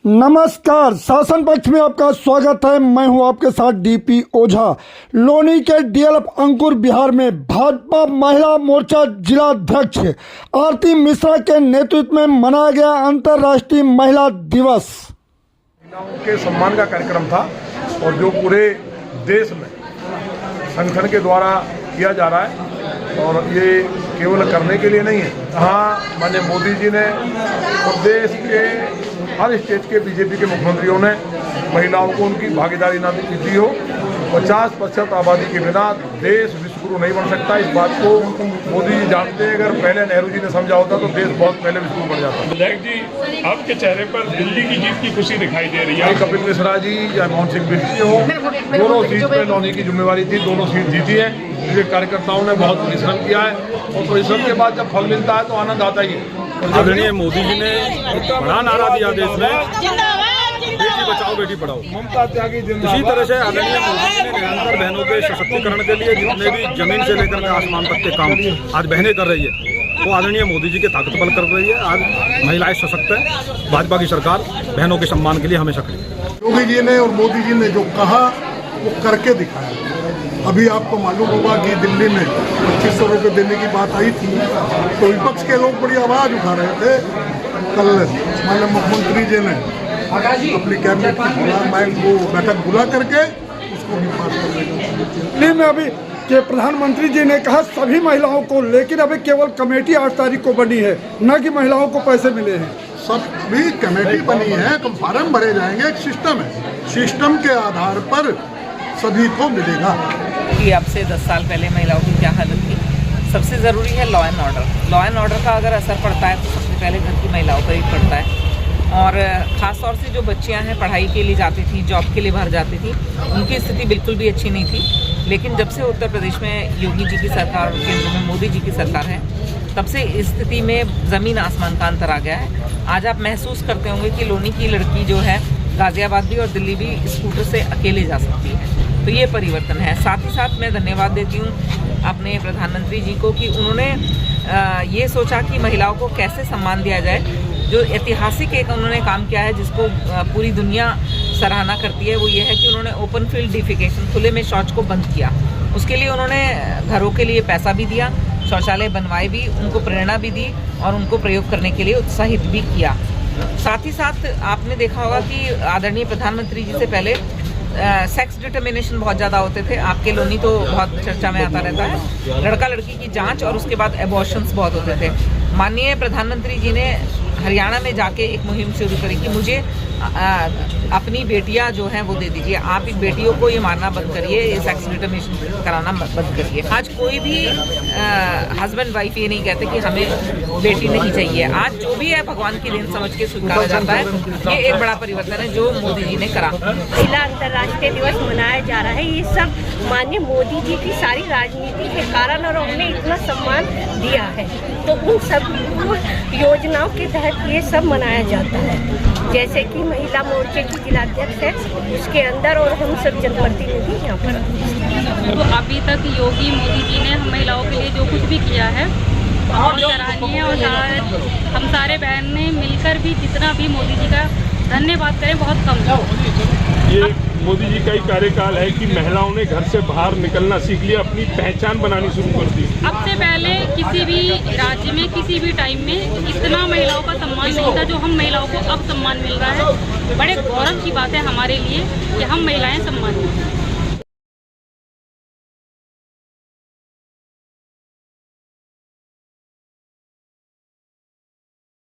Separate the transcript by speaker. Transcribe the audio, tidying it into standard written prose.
Speaker 1: नमस्कार, शासन पक्ष में आपका स्वागत है। मैं हूं आपके साथ डीपी ओझा। लोनी के डीएलएफ अंकुर बिहार में भाजपा महिला मोर्चा जिला अध्यक्ष आरती मिश्रा के नेतृत्व में मनाया गया अंतर्राष्ट्रीय महिला दिवस।
Speaker 2: महिलाओं के सम्मान का कार्यक्रम था और जो पूरे देश में संगठन के द्वारा किया जा रहा है और ये केवल करने के लिए नहीं है। यहाँ माननीय मोदी जी ने और देश के हर स्टेट के बीजेपी के मुख्यमंत्रियों ने महिलाओं को उनकी भागीदारी ना दी हो। 50% आबादी के बिना देश विश्वगुरु नहीं बन सकता। इस बात को मोदी जी जानते हैं। अगर पहले नेहरू जी ने समझा होता तो देश बहुत पहले विश्वगुरु बन जाता।
Speaker 3: विधायक जी, आपके चेहरे पर दिल्ली की जीत की खुशी दिखाई दे रही है।
Speaker 2: कपिल मिश्रा जी या मोहन सिंह बिष्ट जी हो, दोनों सीट पे लोनी की जिम्मेवारी थी, दोनों सीट जीती है। इसलिए कार्यकर्ताओं ने बहुत परिश्रम किया है और परिश्रम के बाद जब फल मिलता है तो आनंद आता ही है।
Speaker 4: आदरणीय मोदी जी ने बड़ा नारा दिया देश में, बेटी बचाओ बेटी पढ़ाओ।
Speaker 2: ममता त्यागी
Speaker 4: इसी तरह से आदरणीय मोदी जी ने निरंतर बहनों के सशक्तिकरण के लिए जितने भी जमीन से लेकर के आसमान तक के काम आज बहनें कर रही है वो आदरणीय मोदी जी के ताकत बल कर रही है। आज महिलाएं सशक्त है। भाजपा की सरकार बहनों के सम्मान के लिए हमेशा खड़ी है।
Speaker 5: योगी जी ने और मोदी जी ने जो कहा वो करके दिखाया। अभी आपको मालूम होगा कि दिल्ली में 2500 रुपये देने की बात आई थी तो विपक्ष के लोग बड़ी आवाज़ उठा रहे थे। कल माननीय मुख्यमंत्री जी ने अपनी कैबिनेट की बैठक बुला करके उसको भी पास कर देगा।
Speaker 1: दिल्ली में अभी के प्रधानमंत्री जी ने कहा सभी महिलाओं को, लेकिन अभी केवल कमेटी 8 तारीख को बनी है, न कि महिलाओं को पैसे मिले हैं।
Speaker 5: सब भी कमेटी बनी है, फॉर्म भरे जाएंगे, एक सिस्टम है, सिस्टम के आधार पर सभी को मिलेगा।
Speaker 6: कि अब से 10 साल पहले महिलाओं की क्या हालत थी। सबसे ज़रूरी है law and order. Law and order का अगर असर पड़ता है तो सबसे पहले घर की महिलाओं पर ही पड़ता है। और ख़ास तौर से जो बच्चियां हैं पढ़ाई के लिए जाती थी, जॉब के लिए बाहर जाती थी, उनकी स्थिति बिल्कुल भी अच्छी नहीं थी। लेकिन जब से उत्तर प्रदेश में योगी जी की सरकार और केंद्र में मोदी जी की सरकार है, तब से इस स्थिति में ज़मीन आसमान का अंतर आ गया है। आज आप महसूस करते होंगे कि लोनी की लड़की जो है गाज़ियाबाद भी और दिल्ली भी स्कूटर से अकेले जा सकती है। तो ये परिवर्तन है। साथ ही साथ मैं धन्यवाद देती हूँ अपने प्रधानमंत्री जी को कि उन्होंने ये सोचा कि महिलाओं को कैसे सम्मान दिया जाए। जो ऐतिहासिक एक उन्होंने काम किया है जिसको पूरी दुनिया सराहना करती है, वो ये है कि उन्होंने ओपन फील्ड डिफिकेशन, खुले में शौच को बंद किया। उसके लिए उन्होंने घरों के लिए पैसा भी दिया, शौचालय बनवाए भी, उनको प्रेरणा भी दी और उनको प्रयोग करने के लिए उत्साहित भी किया। साथ ही साथ आपने देखा होगा कि आदरणीय प्रधानमंत्री जी से पहले सेक्स डिटर्मिनेशन बहुत ज़्यादा होते थे। आपके लोनी तो बहुत चर्चा में आता रहता है। लड़का लड़की की जांच और उसके बाद एबॉर्शंस बहुत होते थे। माननीय प्रधानमंत्री जी ने हरियाणा में जाके एक मुहिम शुरू करी कि मुझे अपनी बेटियां जो हैं वो दे दीजिए। आप इन बेटियों को ये मारना बंद करिए, ये सेक्स डिटर्मिनेशन कराना बंद करिए। आज कोई भी हस्बैंड वाइफ ये नहीं कहते कि हमें बेटी नहीं चाहिए। आज जो भी है भगवान की देन समझ के स्वीकारा जाता है। ये एक बड़ा परिवर्तन है जो मोदी जी ने करा।
Speaker 7: महिला अंतर्राष्ट्रीय दिवस मनाया जा रहा है। ये सब माननीय मोदी जी की सारी राजनीति के कारण और उन्हें इतना सम्मान दिया है, तो उन सब योजनाओं के तहत ये सब मनाया जाता है। जैसे कि महिला मोर्चे की जिलाध्यक्ष है, उसके अंदर और हम सब जनप्रतिनिधि यहाँ पर।
Speaker 8: तो अभी तक योगी मोदी जी ने महिलाओं के लिए जो कुछ भी किया है बहुत सराहनीय है और हम सारे बहन ने मिलकर भी जितना भी मोदी जी का धन्यवाद करें बहुत कम है।
Speaker 3: ये मोदी जी का ही कार्यकाल है कि महिलाओं ने घर से बाहर निकलना सीख लिया, अपनी पहचान बनानी शुरू कर दी।
Speaker 8: अब से पहले किसी भी राज्य में किसी भी टाइम में इतना महिलाओं का सम्मान नहीं था जो हम महिलाओं को अब सम्मान मिल रहा है। बड़े गौरव की बात है हमारे लिए कि हम महिलाएं सम्मान